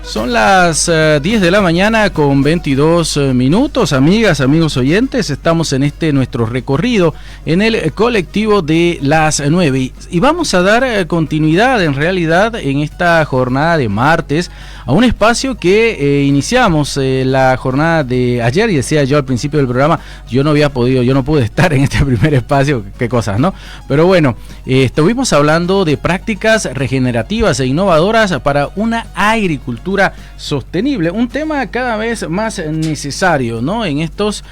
Son las 10 de la mañana con 22 minutos, amigas, amigos oyentes. Estamos en nuestro recorrido en el colectivo de las 9 y vamos a dar continuidad en realidad en esta jornada de martes a un espacio que iniciamos la jornada de ayer, y decía yo al principio del programa, yo no pude estar en este primer espacio, qué cosas, ¿no? Pero bueno, estuvimos hablando de prácticas regenerativas e innovadoras para una agricultura sostenible, un tema cada vez más necesario, ¿no? En estos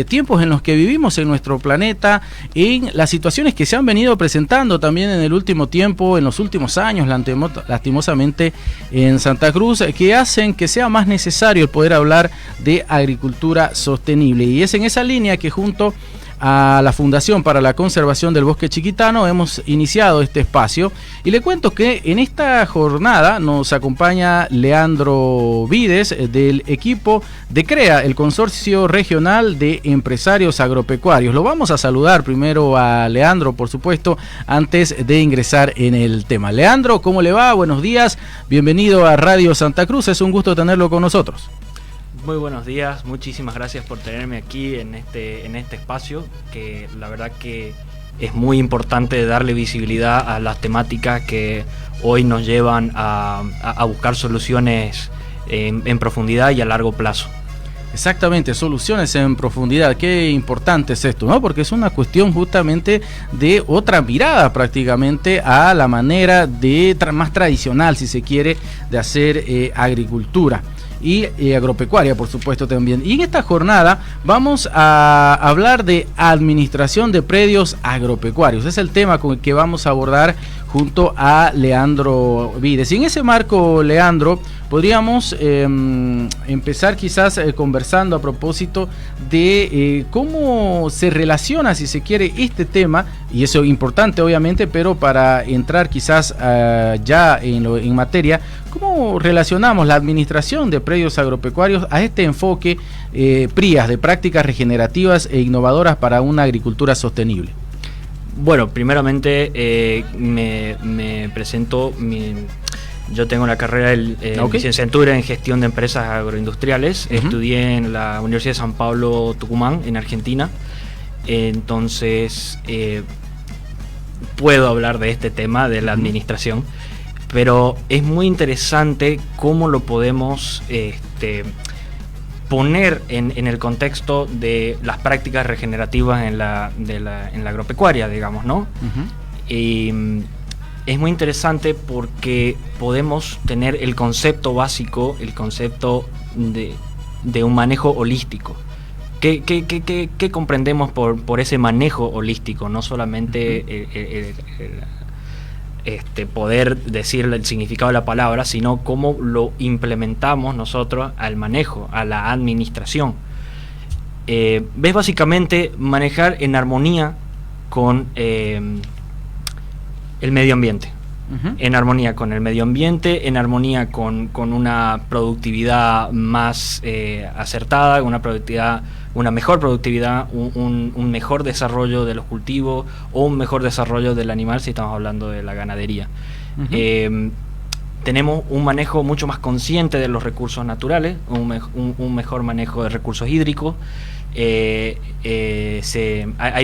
tiempos en los que vivimos en nuestro planeta, en las situaciones que se han venido presentando también en el último tiempo, en los últimos años, lastimosamente en Santa Cruz, que hacen que sea más necesario el poder hablar de agricultura sostenible. Y es en esa línea que junto a la Fundación para la Conservación del Bosque Chiquitano hemos iniciado este espacio, y le cuento que en esta jornada nos acompaña Leandro Vides del equipo de CREA, el Consorcio Regional de Empresarios Agropecuarios. Lo vamos a saludar primero a Leandro, por supuesto, antes de ingresar en el tema. Leandro, ¿cómo le va? Buenos días, bienvenido a Radio Santa Cruz, es un gusto tenerlo con nosotros. Muy buenos días, muchísimas gracias por tenerme aquí en este espacio, que la verdad que es muy importante darle visibilidad a las temáticas que hoy nos llevan a buscar soluciones en profundidad y a largo plazo. Exactamente, soluciones en profundidad, qué importante es esto, ¿no? Porque es una cuestión justamente de otra mirada prácticamente a la manera más tradicional, si se quiere, de hacer agricultura y agropecuaria, por supuesto, también. Y en esta jornada vamos a hablar de administración de predios agropecuarios. Es el tema con el que vamos a abordar junto a Leandro Vides. Y en ese marco, Leandro, podríamos empezar quizás conversando a propósito de cómo se relaciona, si se quiere, este tema, y eso es importante obviamente, pero para entrar quizás ya en materia, ¿cómo relacionamos la administración de predios agropecuarios a este enfoque PRIAS, de prácticas regenerativas e innovadoras para una agricultura sostenible? Bueno, primeramente me presento. Yo tengo la carrera de licenciatura en gestión de empresas agroindustriales. Estudié en la Universidad de San Pablo, Tucumán, en Argentina. Entonces, puedo hablar de este tema de la administración, pero es muy interesante cómo lo podemos poner en el contexto de las prácticas regenerativas en la agropecuaria, digamos, ¿no? Y es muy interesante porque podemos tener el concepto básico, el concepto de un manejo holístico. ¿Qué comprendemos por ese manejo holístico? No solamente poder decir el significado de la palabra, sino cómo lo implementamos nosotros al manejo, a la administración. Ves básicamente manejar en armonía con el medio ambiente. En armonía con el medio ambiente, en armonía con una productividad más acertada, una mejor productividad, un mejor desarrollo de los cultivos o un mejor desarrollo del animal si estamos hablando de la ganadería. Tenemos un manejo mucho más consciente de los recursos naturales, un mejor manejo de recursos hídricos. Hay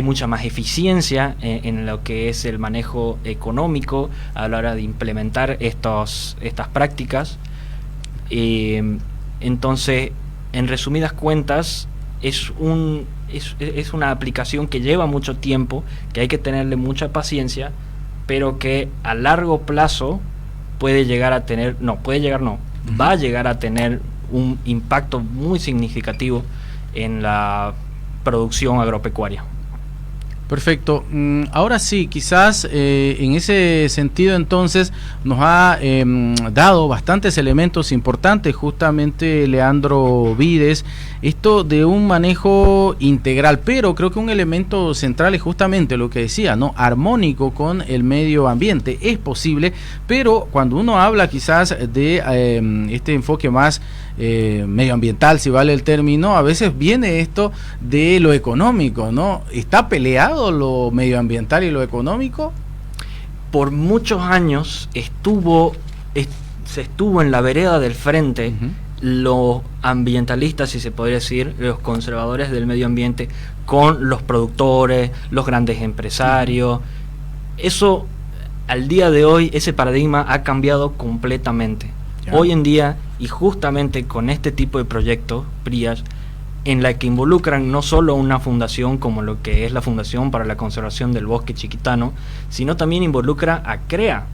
mucha más eficiencia en lo que es el manejo económico a la hora de implementar estas prácticas. Entonces, en resumidas cuentas, es una aplicación que lleva mucho tiempo, que hay que tenerle mucha paciencia, pero que a largo plazo va a llegar a tener un impacto muy significativo en la producción agropecuaria. Perfecto. Ahora sí, quizás en ese sentido entonces nos ha dado bastantes elementos importantes justamente Leandro Vides, esto de un manejo integral, pero creo que un elemento central es justamente lo que decía, ¿no? Armónico con el medio ambiente. Es posible, pero cuando uno habla quizás de este enfoque más medioambiental, si vale el término, a veces viene esto de lo económico, ¿no? ¿Está peleado lo medioambiental y lo económico? Por muchos años se estuvo en la vereda del frente los ambientalistas, si se podría decir, los conservadores del medio ambiente, con los productores, los grandes empresarios. Eso, al día de hoy, ese paradigma ha cambiado completamente. Hoy en día, y justamente con este tipo de proyectos, PRIAS, en la que involucran no solo una fundación como lo que es la Fundación para la Conservación del Bosque Chiquitano, sino también involucra a CREA,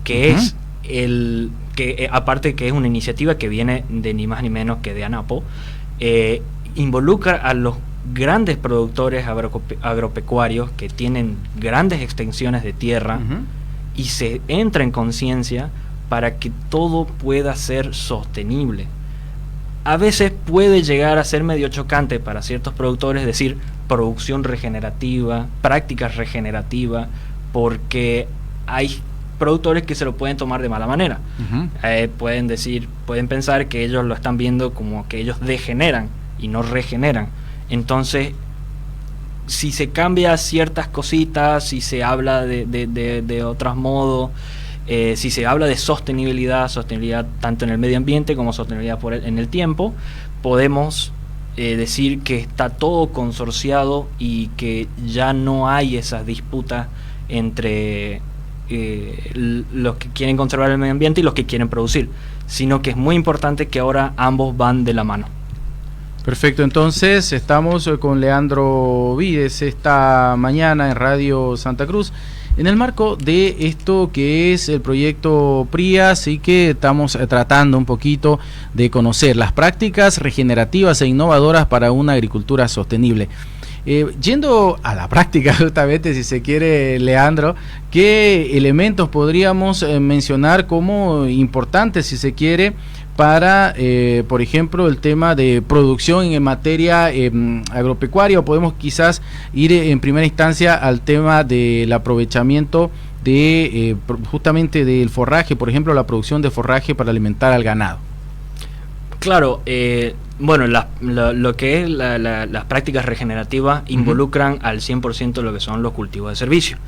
que es aparte que es una iniciativa que viene de ni más ni menos que de ANAPO, involucra a los grandes productores agropecuarios que tienen grandes extensiones de tierra y se entra en conciencia para que todo pueda ser sostenible. A veces puede llegar a ser medio chocante para ciertos productores decir producción regenerativa, prácticas regenerativas, porque hay productores que se lo pueden tomar de mala manera. Pueden pensar que ellos lo están viendo como que ellos degeneran y no regeneran. Entonces, si se cambia ciertas cositas, si se habla de otros modos, si se habla de sostenibilidad tanto en el medio ambiente como sostenibilidad en el tiempo, podemos decir que está todo consorciado y que ya no hay esas disputas entre los que quieren conservar el medio ambiente y los que quieren producir, sino que es muy importante que ahora ambos van de la mano. Perfecto, entonces estamos con Leandro Vides esta mañana en Radio Santa Cruz en el marco de esto que es el proyecto PRIAS, y que estamos tratando un poquito de conocer las prácticas regenerativas e innovadoras para una agricultura sostenible. Yendo a la práctica, justamente, si se quiere, Leandro, ¿qué elementos podríamos mencionar como importantes, si se quiere, para, por ejemplo, el tema de producción en materia agropecuaria? O podemos quizás ir en primera instancia al tema del aprovechamiento de justamente del forraje, por ejemplo, la producción de forraje para alimentar al ganado. Claro, bueno, lo que es las prácticas regenerativas involucran al 100% lo que son los cultivos de servicio.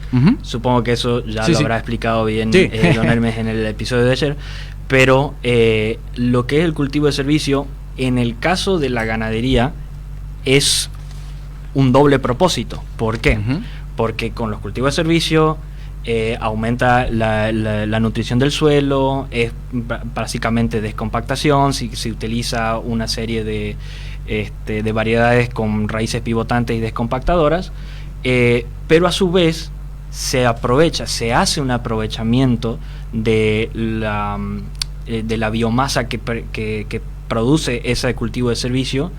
Supongo que eso ya lo habrá explicado bien don Hermes en el episodio de ayer, pero lo que es el cultivo de servicio, en el caso de la ganadería, es un doble propósito. ¿Por qué? Porque con los cultivos de servicio aumenta la nutrición del suelo, es básicamente descompactación, se utiliza una serie de variedades con raíces pivotantes y descompactadoras, pero a su vez se hace un aprovechamiento de la biomasa que produce ese cultivo de servicio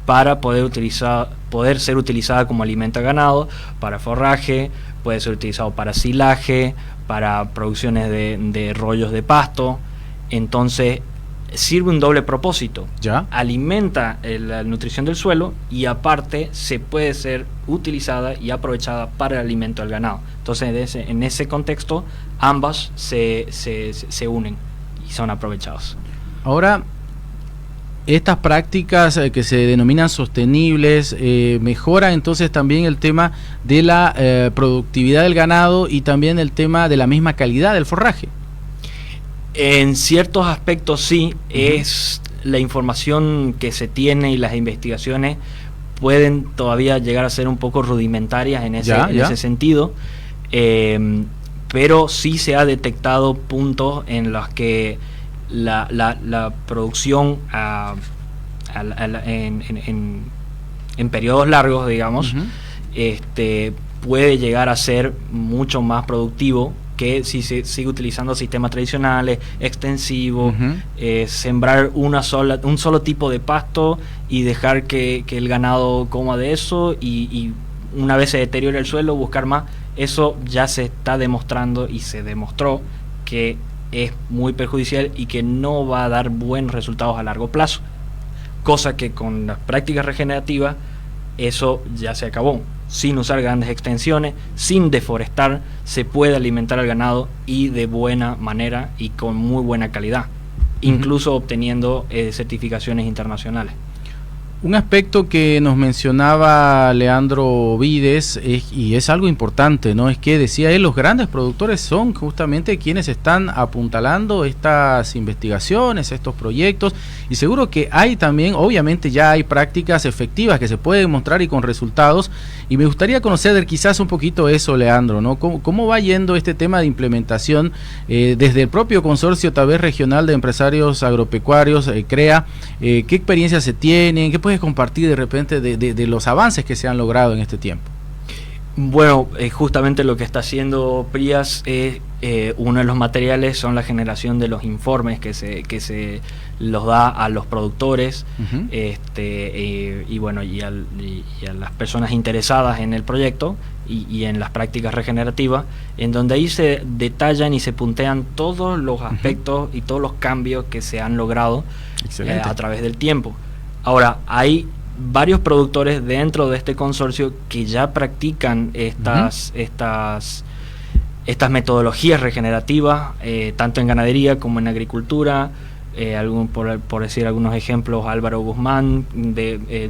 para poder ser utilizada como alimento a ganado, para forraje, puede ser utilizado para silaje, para producciones de rollos de pasto. Entonces sirve un doble propósito. Alimenta la nutrición del suelo y aparte se puede ser utilizada y aprovechada para el alimento al ganado. Entonces en ese contexto ambas se unen y son aprovechados. Ahora, estas prácticas que se denominan sostenibles mejoran entonces también el tema de la productividad del ganado y también el tema de la misma calidad del forraje. En ciertos aspectos sí, es la información que se tiene y las investigaciones pueden todavía llegar a ser un poco rudimentarias en ese sentido, pero sí se ha detectado puntos en los que la producción en periodos largos, digamos, puede llegar a ser mucho más productivo que si se sigue utilizando sistemas tradicionales, extensivos, sembrar un solo tipo de pasto y dejar que el ganado coma de eso, y una vez se deteriora el suelo, buscar más. Eso ya se está demostrando y se demostró que es muy perjudicial y que no va a dar buenos resultados a largo plazo, cosa que con las prácticas regenerativas eso ya se acabó. Sin usar grandes extensiones, sin deforestar, se puede alimentar al ganado, y de buena manera y con muy buena calidad, incluso obteniendo certificaciones internacionales. Un aspecto que nos mencionaba Leandro Vides, y es algo importante, ¿no? Es que decía él, los grandes productores son justamente quienes están apuntalando estas investigaciones, estos proyectos, y seguro que hay también, obviamente ya hay prácticas efectivas que se pueden mostrar y con resultados, y me gustaría conocer quizás un poquito eso, Leandro, ¿no? ¿Cómo va yendo este tema de implementación desde el propio consorcio tal vez regional de empresarios agropecuarios, CREA? ¿Qué experiencias se tienen? ¿Qué puedes compartir de repente de los avances que se han logrado en este tiempo? Bueno, justamente lo que está haciendo PRIAS es uno de los materiales son la generación de los informes que se los da a los productores, uh-huh. Y bueno, y a las personas interesadas en el proyecto y en las prácticas regenerativas, en donde ahí se detallan y se puntean todos los aspectos, uh-huh. y todos los cambios que se han logrado a través del tiempo. Ahora, hay varios productores dentro de este consorcio que ya practican estas metodologías regenerativas, tanto en ganadería como en agricultura. Por decir algunos ejemplos, Álvaro Guzmán,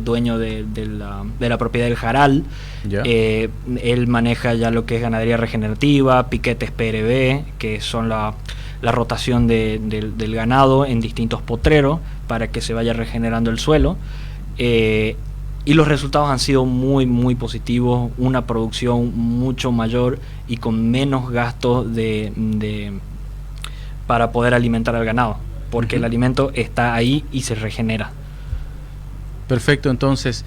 dueño de la propiedad del Jaral, yeah. Él maneja ya lo que es ganadería regenerativa, piquetes PRB, que son la rotación del ganado en distintos potreros para que se vaya regenerando el suelo. Y los resultados han sido muy muy positivos, una producción mucho mayor y con menos gastos para poder alimentar al ganado, porque el alimento está ahí y se regenera. Perfecto, entonces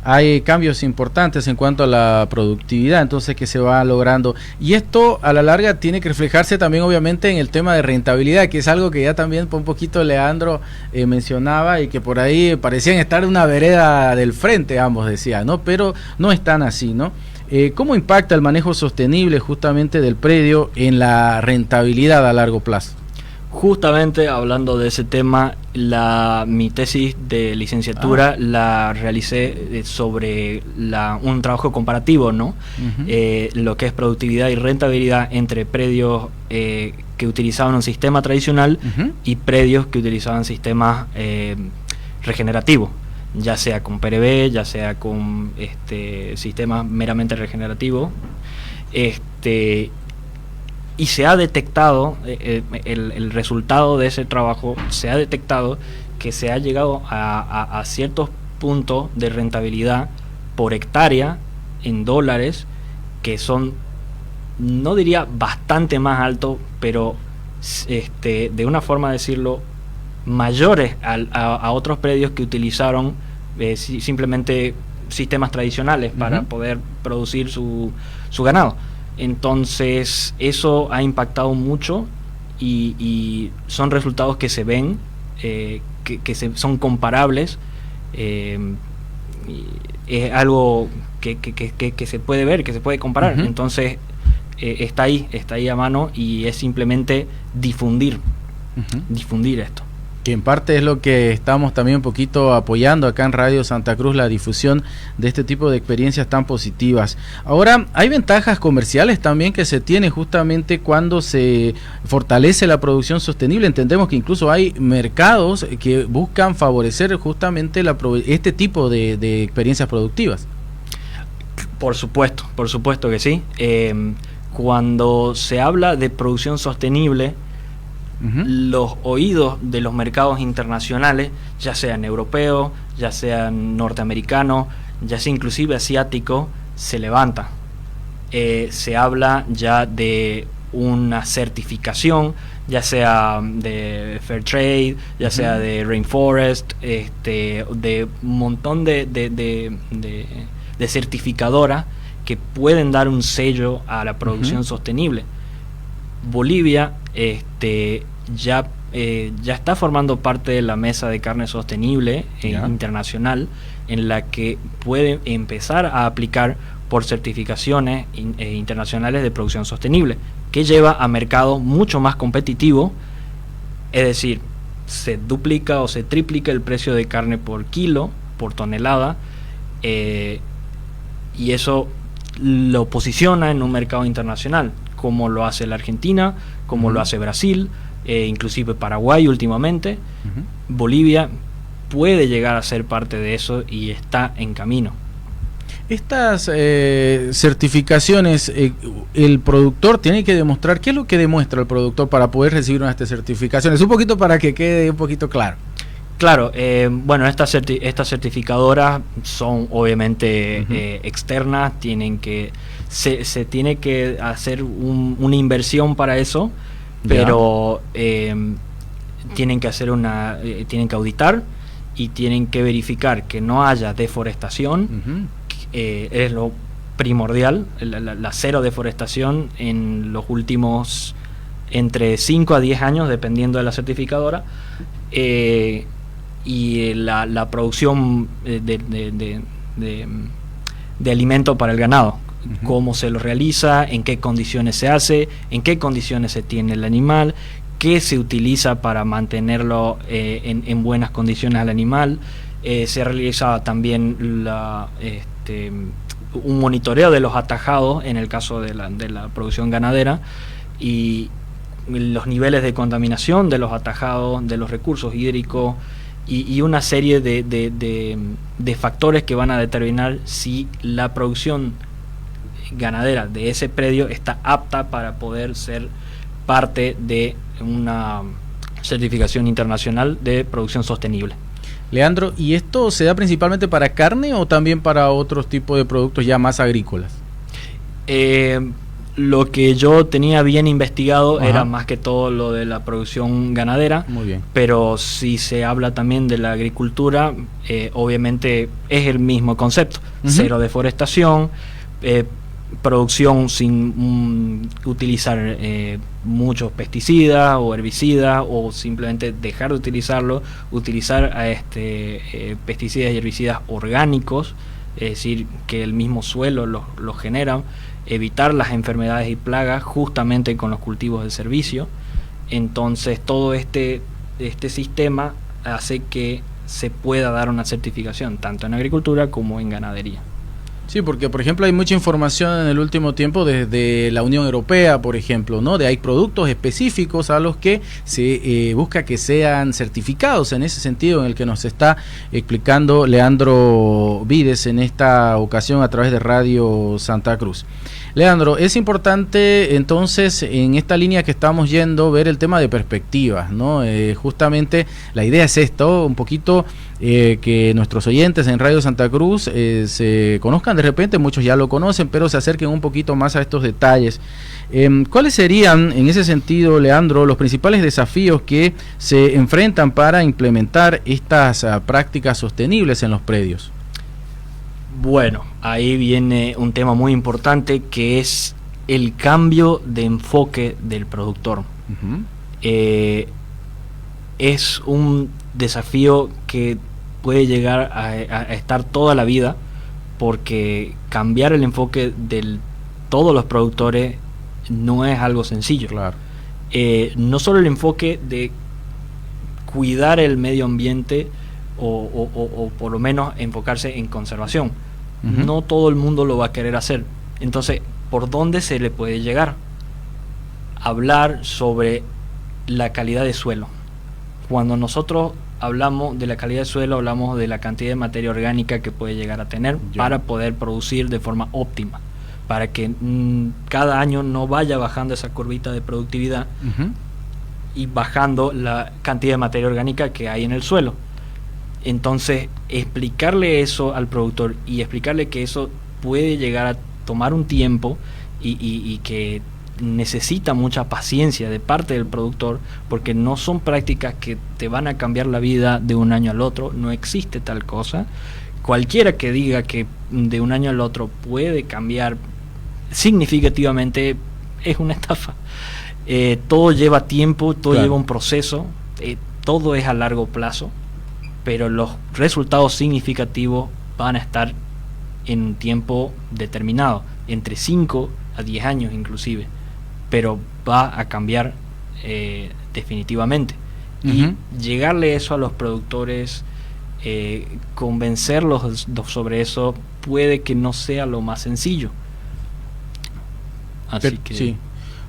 hay cambios importantes en cuanto a la productividad, entonces, que se va logrando, y esto a la larga tiene que reflejarse también obviamente en el tema de rentabilidad, que es algo que ya también un poquito Leandro mencionaba, y que por ahí parecían estar en una vereda del frente, ambos decían, ¿no? Pero no están así, ¿no? ¿Cómo impacta el manejo sostenible justamente del predio en la rentabilidad a largo plazo? Justamente hablando de ese tema, mi tesis de licenciatura la realicé sobre un trabajo comparativo, ¿no? Uh-huh. Lo que es productividad y rentabilidad entre predios que utilizaban un sistema tradicional, uh-huh. y predios que utilizaban sistemas regenerativos, ya sea con PRB, ya sea con sistemas meramente regenerativos. Y se ha detectado, el resultado de ese trabajo, se ha detectado que se ha llegado a ciertos puntos de rentabilidad por hectárea en dólares, que son, no diría bastante más altos, pero de una forma de decirlo, mayores a otros predios que utilizaron simplemente sistemas tradicionales, uh-huh. para poder producir su ganado. Entonces eso ha impactado mucho y son resultados que se ven, son comparables, es algo que se puede ver, que se puede comparar. Uh-huh. Entonces está ahí a mano, y es simplemente difundir esto. Que en parte es lo que estamos también un poquito apoyando acá en Radio Santa Cruz, la difusión de este tipo de experiencias tan positivas. Ahora, hay ventajas comerciales también que se tiene justamente cuando se fortalece la producción sostenible. Entendemos que incluso hay mercados que buscan favorecer justamente este tipo de experiencias productivas. Por supuesto que sí. Cuando se habla de producción sostenible, uh-huh. los oídos de los mercados internacionales, ya sean europeos, ya sean norteamericanos, ya sea inclusive asiáticos, se levanta. Se habla ya de una certificación, ya sea de Fairtrade, ya uh-huh. sea de Rainforest, de un montón de certificadoras que pueden dar un sello a la producción uh-huh. sostenible. Bolivia ya está formando parte de la mesa de carne sostenible internacional, en la que puede empezar a aplicar por certificaciones internacionales de producción sostenible, que lleva a mercados mucho más competitivos, es decir, se duplica o se triplica el precio de carne por kilo, por tonelada, y eso lo posiciona en un mercado internacional, como lo hace la Argentina, como uh-huh. lo hace Brasil, inclusive Paraguay últimamente. Uh-huh. Bolivia puede llegar a ser parte de eso y está en camino. Estas certificaciones, el productor tiene que demostrar, ¿qué es lo que demuestra el productor para poder recibir una de estas certificaciones? Un poquito para que quede un poquito claro. Claro, bueno, estas certificadoras son obviamente externas, se tiene que hacer una inversión para eso, pero tienen que hacer tienen que auditar y tienen que verificar que no haya deforestación. Es lo primordial, la cero deforestación en los últimos entre 5 a 10 años, dependiendo de la certificadora, y la producción de alimento para el ganado, cómo se lo realiza, en qué condiciones se hace, en qué condiciones se tiene el animal, qué se utiliza para mantenerlo en buenas condiciones al animal. Se realiza también un monitoreo de los atajados en el caso de la producción ganadera, y los niveles de contaminación de los atajados, de los recursos hídricos, y una serie de factores que van a determinar si la producción ganadera de ese predio está apta para poder ser parte de una certificación internacional de producción sostenible. Leandro, ¿y esto se da principalmente para carne o también para otros tipos de productos ya más agrícolas? Lo que yo tenía bien investigado era más que todo lo de la producción ganadera. Muy bien. Pero si se habla también de la agricultura, obviamente es el mismo concepto. Cero deforestación, producción sin utilizar muchos pesticidas o herbicidas, o simplemente dejar de utilizarlo, utilizar pesticidas y herbicidas orgánicos, es decir, que el mismo suelo los genera, evitar las enfermedades y plagas justamente con los cultivos de servicio. Entonces todo este sistema hace que se pueda dar una certificación tanto en agricultura como en ganadería. Sí, porque por ejemplo hay mucha información en el último tiempo desde la Unión Europea, por ejemplo, ¿no? Hay productos específicos a los que se busca que sean certificados, en ese sentido en el que nos está explicando Leandro Vides en esta ocasión a través de Radio Santa Cruz. Leandro, es importante entonces en esta línea que estamos yendo ver el tema de perspectivas, ¿no? Justamente la idea es esto, un poquito que nuestros oyentes en Radio Santa Cruz se conozcan de repente, muchos ya lo conocen, pero se acerquen un poquito más a estos detalles. ¿Cuáles serían en ese sentido, Leandro, los principales desafíos que se enfrentan para implementar estas prácticas sostenibles en los predios? Bueno, ahí viene un tema muy importante, que es el cambio de enfoque del productor. Es un desafío que puede llegar a estar toda la vida, porque cambiar el enfoque de todos los productores no es algo sencillo. Claro. No solo el enfoque de cuidar el medio ambiente o por lo menos enfocarse en conservación. No todo el mundo lo va a querer hacer. Entonces, ¿por dónde se le puede llegar? Hablar sobre la calidad de suelo. Cuando nosotros hablamos de la calidad de suelo, hablamos de la cantidad de materia orgánica que puede llegar a tener para poder producir de forma óptima, para que cada año no vaya bajando esa curvita de productividad y bajando la cantidad de materia orgánica que hay en el suelo. Entonces, explicarle eso al productor y explicarle que eso puede llegar a tomar un tiempo y que necesita mucha paciencia de parte del productor, porque no son prácticas que te van a cambiar la vida de un año al otro, no existe tal cosa. Cualquiera que diga que de un año al otro puede cambiar significativamente es una estafa. Todo lleva tiempo, todo lleva un proceso, todo es a largo plazo, pero los resultados significativos van a estar en un tiempo determinado, entre 5 a 10 años inclusive, pero va a cambiar definitivamente. Y llegarle eso a los productores, convencerlos sobre eso, puede que no sea lo más sencillo. Así que sí.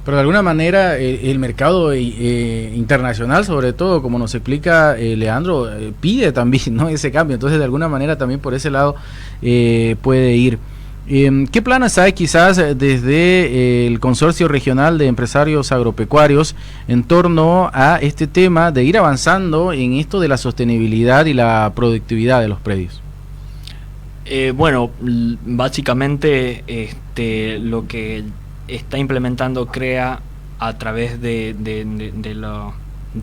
Pero de alguna manera el mercado internacional, sobre todo, como nos explica Leandro, pide también, ¿no?, ese cambio. Entonces, de alguna manera también por ese lado puede ir. ¿Qué planes hay quizás desde el Consorcio Regional de Empresarios Agropecuarios en torno a este tema de ir avanzando en esto de la sostenibilidad y la productividad de los predios? Bueno, básicamente lo que está implementando CREA a través de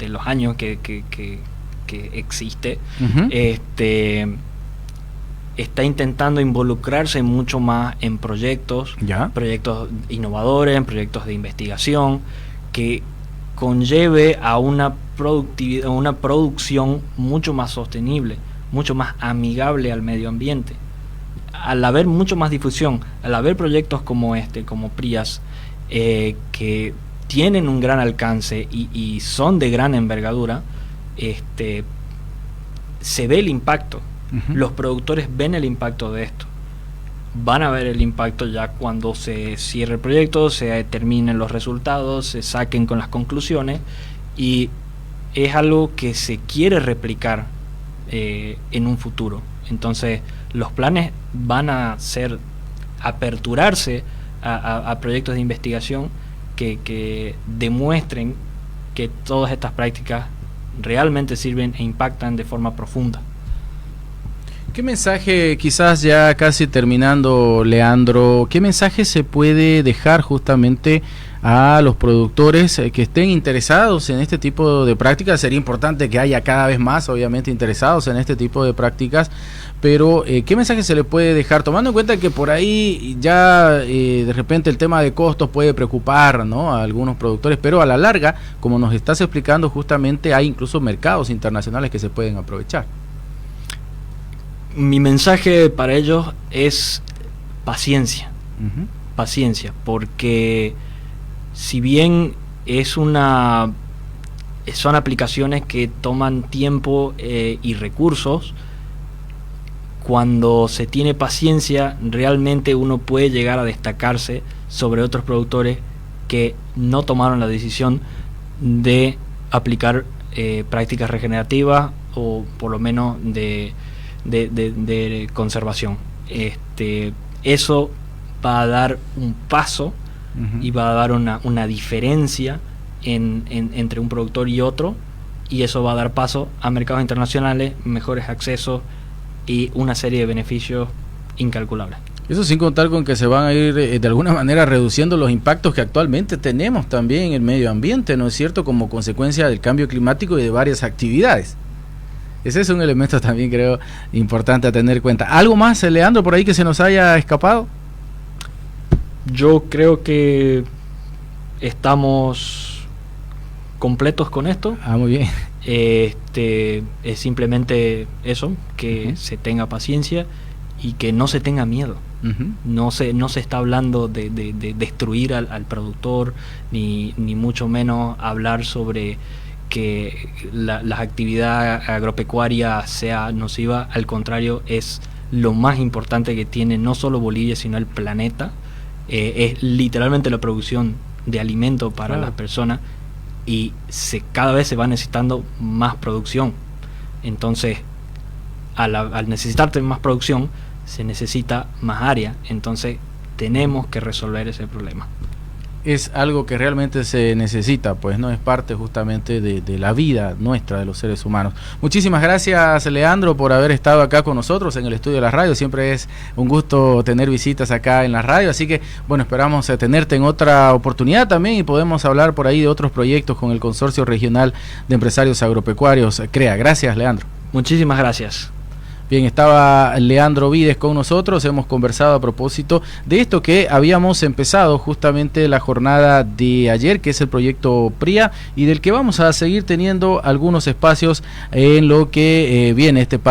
los años que existe, está intentando involucrarse mucho más en proyectos innovadores, en proyectos de investigación que conlleve a una productividad, una producción mucho más sostenible, mucho más amigable al medio ambiente. Al haber mucho más difusión, al haber proyectos como como PRIAS, que tienen un gran alcance y son de gran envergadura, se ve el impacto. Los productores ven el impacto de esto. Van a ver el impacto ya cuando se cierre el proyecto, se determinen los resultados, se saquen con las conclusiones, y es algo que se quiere replicar en un futuro. Entonces, los planes van a ser aperturarse a proyectos de investigación que demuestren que todas estas prácticas realmente sirven e impactan de forma profunda. ¿Qué mensaje, quizás ya casi terminando, Leandro, qué mensaje se puede dejar justamente a los productores que estén interesados en este tipo de prácticas? Sería importante que haya cada vez más, obviamente, interesados en este tipo de prácticas, pero ¿qué mensaje se le puede dejar? Tomando en cuenta que por ahí ya de repente el tema de costos puede preocupar, ¿no?, a algunos productores, pero a la larga, como nos estás explicando, justamente hay incluso mercados internacionales que se pueden aprovechar. Mi mensaje para ellos es paciencia. Paciencia, porque si bien son aplicaciones que toman tiempo y recursos, cuando se tiene paciencia, realmente uno puede llegar a destacarse sobre otros productores que no tomaron la decisión de aplicar prácticas regenerativas, o por lo menos de conservación. Eso va a dar un paso y va a dar una diferencia entre un productor y otro, y eso va a dar paso a mercados internacionales, mejores accesos y una serie de beneficios incalculables. Eso sin contar con que se van a ir de alguna manera reduciendo los impactos que actualmente tenemos también en el medio ambiente, ¿no es cierto?, como consecuencia del cambio climático y de varias actividades. Ese es un elemento también, creo, importante a tener en cuenta. ¿Algo más, Leandro, por ahí que se nos haya escapado? Yo creo que estamos completos con esto. Muy bien. Es simplemente eso, que se tenga paciencia y que no se tenga miedo. No se está hablando de destruir al productor, ni mucho menos hablar sobre que la actividad agropecuaria sea nociva. Al contrario, es lo más importante que tiene no solo Bolivia, sino el planeta. Es literalmente la producción de alimento para las personas, y cada vez se va necesitando más producción. Entonces, al necesitarte más producción, se necesita más área. Entonces, tenemos que resolver ese problema. Es algo que realmente se necesita, pues no es parte justamente de la vida nuestra, de los seres humanos. Muchísimas gracias, Leandro, por haber estado acá con nosotros en el estudio de la radio. Siempre es un gusto tener visitas acá en la radio, así que bueno, esperamos tenerte en otra oportunidad también, y podemos hablar por ahí de otros proyectos con el Consorcio Regional de Empresarios Agropecuarios, CREA. Gracias, Leandro. Muchísimas gracias. Bien, estaba Leandro Vides con nosotros. Hemos conversado a propósito de esto que habíamos empezado justamente la jornada de ayer, que es el proyecto PRIA, y del que vamos a seguir teniendo algunos espacios en lo que viene este par